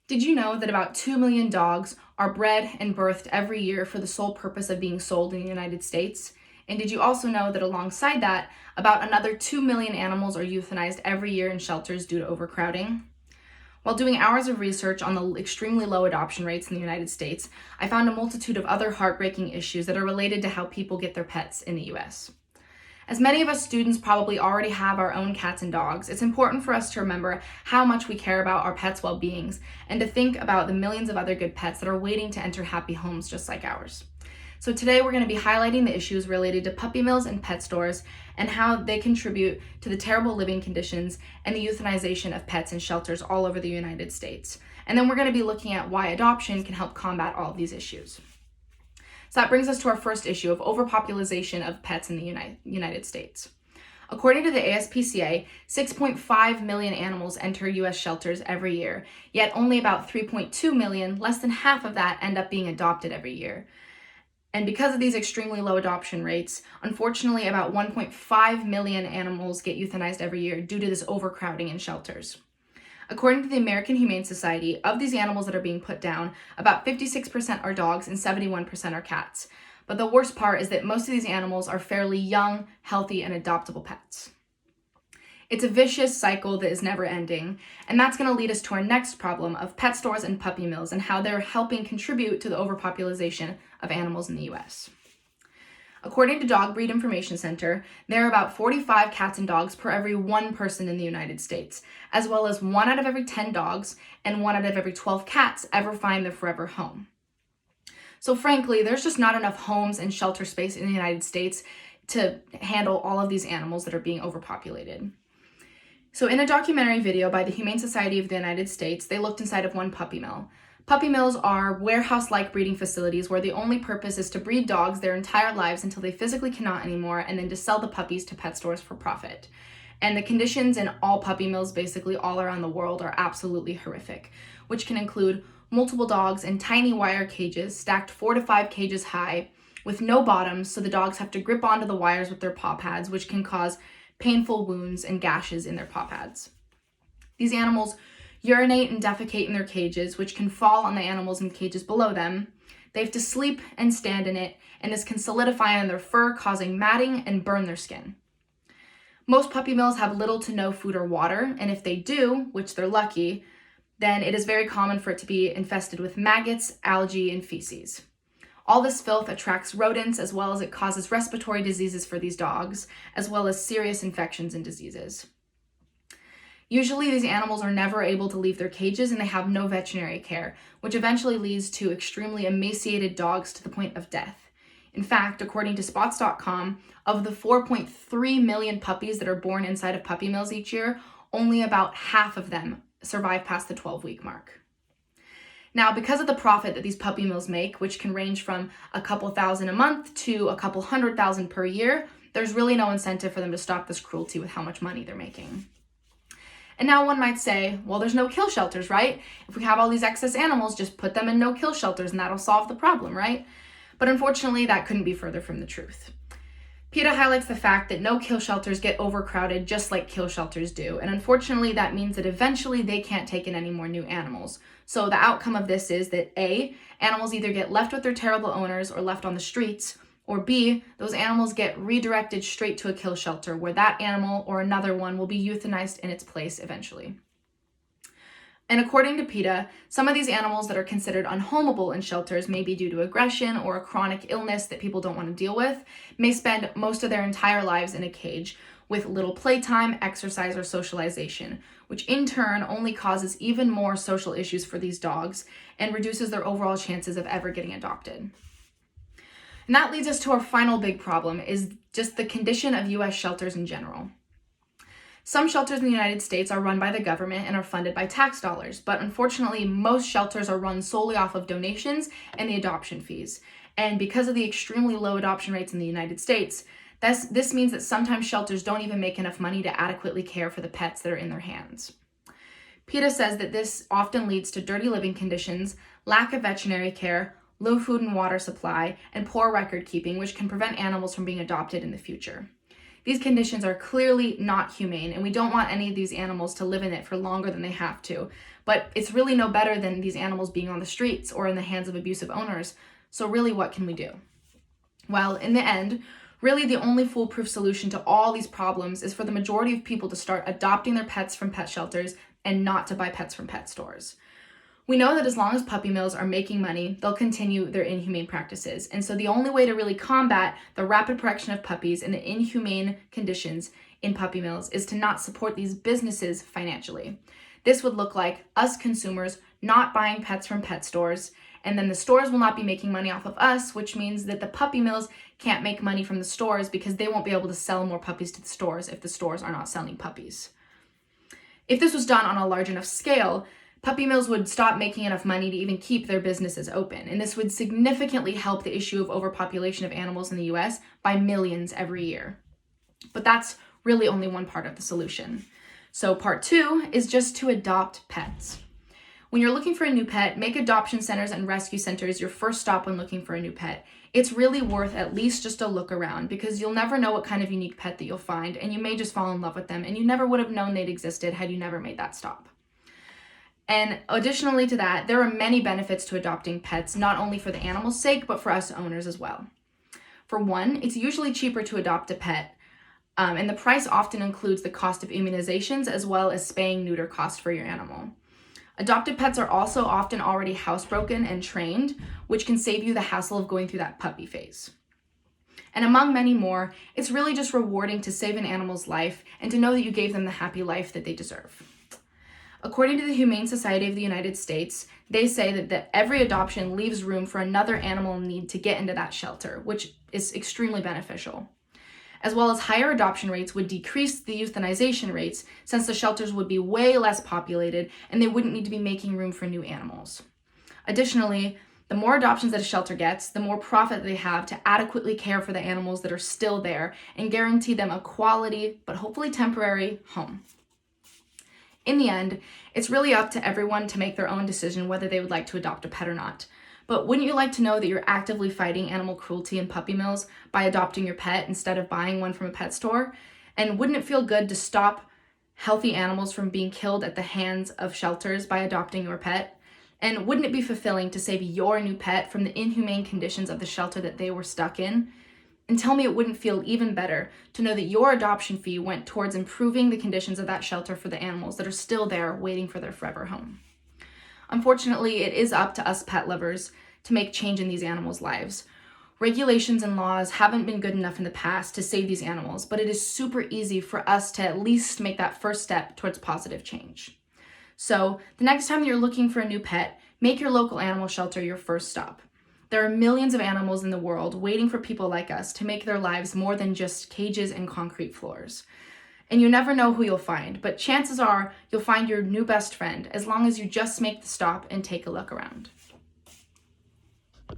Did you know that about 2 million dogs are bred and birthed every year for the sole purpose of being sold in the United States? And did you also know that alongside that, about another 2 million animals are euthanized every year in shelters due to overcrowding? While doing hours of research on the extremely low adoption rates in the United States, I found a multitude of other heartbreaking issues that are related to how people get their pets in the US. As many of us students probably already have our own cats and dogs, it's important for us to remember how much we care about our pets' well-beings and to think about the millions of other good pets that are waiting to enter happy homes just like ours. So today we're going to be highlighting the issues related to puppy mills and pet stores and how they contribute to the terrible living conditions and the euthanization of pets in shelters all over the United States. And then we're going to be looking at why adoption can help combat all of these issues. So that brings us to our first issue of overpopulation of pets in the United States. According to the ASPCA, 6.5 million animals enter U.S. shelters every year, yet only about 3.2 million, less than half of that, end up being adopted every year. And because of these extremely low adoption rates, unfortunately about 1.5 million animals get euthanized every year due to this overcrowding in shelters. According to the American Humane Society, of these animals that are being put down, about 56% are dogs and 71% are cats. But the worst part is that most of these animals are fairly young, healthy, and adoptable pets. It's a vicious cycle that is never ending, and that's going to lead us to our next problem of pet stores and puppy mills and how they're helping contribute to the overpopulation of animals in the US. According to Dog Breed Information Center, there are about 45 cats and dogs per every one person in the United States, as well as 1 out of every 10 dogs and 1 out of every 12 cats ever find their forever home. So frankly, there's just not enough homes and shelter space in the United States to handle all of these animals that are being overpopulated. So in a documentary video by the Humane Society of the United States, they looked inside of one puppy mill. Puppy mills are warehouse-like breeding facilities where the only purpose is to breed dogs their entire lives until they physically cannot anymore, and then to sell the puppies to pet stores for profit. And the conditions in all puppy mills, basically all around the world, are absolutely horrific, which can include multiple dogs in tiny wire cages stacked 4 to 5 cages high with no bottoms, so the dogs have to grip onto the wires with their paw pads, which can cause painful wounds and gashes in their paw pads. These animals urinate and defecate in their cages, which can fall on the animals in cages below them. They have to sleep and stand in it, and this can solidify on their fur, causing matting and burn their skin. Most puppy mills have little to no food or water, and if they do, which they're lucky, then it is very common for it to be infested with maggots, algae, and feces. All this filth attracts rodents, as well as it causes respiratory diseases for these dogs, as well as serious infections and diseases. Usually these animals are never able to leave their cages and they have no veterinary care, which eventually leads to extremely emaciated dogs to the point of death. In fact, according to spots.com, of the 4.3 million puppies that are born inside of puppy mills each year, only about half of them survive past the 12-week mark. Now, because of the profit that these puppy mills make, which can range from a couple thousand a month to a couple $100,000 per year, there's really no incentive for them to stop this cruelty with how much money they're making. And now one might say, well, there's no kill shelters, right? If we have all these excess animals, just put them in no kill shelters and that'll solve the problem, right? But unfortunately, that couldn't be further from the truth. PETA highlights the fact that no kill shelters get overcrowded just like kill shelters do. And unfortunately, that means that eventually they can't take in any more new animals. So the outcome of this is that A, animals either get left with their terrible owners or left on the streets, or B, those animals get redirected straight to a kill shelter where that animal or another one will be euthanized in its place eventually. And according to PETA, some of these animals that are considered unhomeable in shelters may be due to aggression or a chronic illness that people don't want to deal with, may spend most of their entire lives in a cage with little playtime, exercise, or socialization, which in turn only causes even more social issues for these dogs and reduces their overall chances of ever getting adopted. And that leads us to our final big problem, is just the condition of U.S. shelters in general. Some shelters in the United States are run by the government and are funded by tax dollars, but unfortunately, most shelters are run solely off of donations and the adoption fees. And because of the extremely low adoption rates in the United States, this means that sometimes shelters don't even make enough money to adequately care for the pets that are in their hands. PETA says that this often leads to dirty living conditions, lack of veterinary care, low food and water supply, and poor record keeping, which can prevent animals from being adopted in the future. These conditions are clearly not humane, and we don't want any of these animals to live in it for longer than they have to. But it's really no better than these animals being on the streets or in the hands of abusive owners. So really, what can we do? Well, in the end, really the only foolproof solution to all these problems is for the majority of people to start adopting their pets from pet shelters and not to buy pets from pet stores. We know that as long as puppy mills are making money, they'll continue their inhumane practices. And so the only way to really combat the rapid production of puppies and the inhumane conditions in puppy mills is to not support these businesses financially. This would look like us consumers not buying pets from pet stores, and then the stores will not be making money off of us, which means that the puppy mills can't make money from the stores because they won't be able to sell more puppies to the stores if the stores are not selling puppies. If this was done on a large enough scale, puppy mills would stop making enough money to even keep their businesses open, and this would significantly help the issue of overpopulation of animals in the US by millions every year. But that's really only one part of the solution. So part 2 is just to adopt pets. When you're looking for a new pet, make adoption centers and rescue centers your first stop when looking for a new pet. It's really worth at least just a look around because you'll never know what kind of unique pet that you'll find, and you may just fall in love with them, and you never would have known they'd existed had you never made that stop. And additionally to that, there are many benefits to adopting pets, not only for the animal's sake, but for us owners as well. For one, it's usually cheaper to adopt a pet, and the price often includes the cost of immunizations as well as spaying-neuter cost for your animal. Adopted pets are also often already housebroken and trained, which can save you the hassle of going through that puppy phase. And among many more, it's really just rewarding to save an animal's life and to know that you gave them the happy life that they deserve. According to the Humane Society of the United States, they say that every adoption leaves room for another animal in need to get into that shelter, which is extremely beneficial. As well as higher adoption rates would decrease the euthanization rates since the shelters would be way less populated and they wouldn't need to be making room for new animals. Additionally, the more adoptions that a shelter gets, the more profit they have to adequately care for the animals that are still there and guarantee them a quality, but hopefully temporary, home. In the end, it's really up to everyone to make their own decision whether they would like to adopt a pet or not. But wouldn't you like to know that you're actively fighting animal cruelty in puppy mills by adopting your pet instead of buying one from a pet store? And wouldn't it feel good to stop healthy animals from being killed at the hands of shelters by adopting your pet? And wouldn't it be fulfilling to save your new pet from the inhumane conditions of the shelter that they were stuck in? And tell me it wouldn't feel even better to know that your adoption fee went towards improving the conditions of that shelter for the animals that are still there waiting for their forever home. Unfortunately, it is up to us pet lovers to make change in these animals' lives. Regulations and laws haven't been good enough in the past to save these animals, but it is super easy for us to at least make that first step towards positive change. So, the next time you're looking for a new pet, make your local animal shelter your first stop. There are millions of animals in the world waiting for people like us to make their lives more than just cages and concrete floors. And you never know who you'll find, but chances are you'll find your new best friend as long as you just make the stop and take a look around.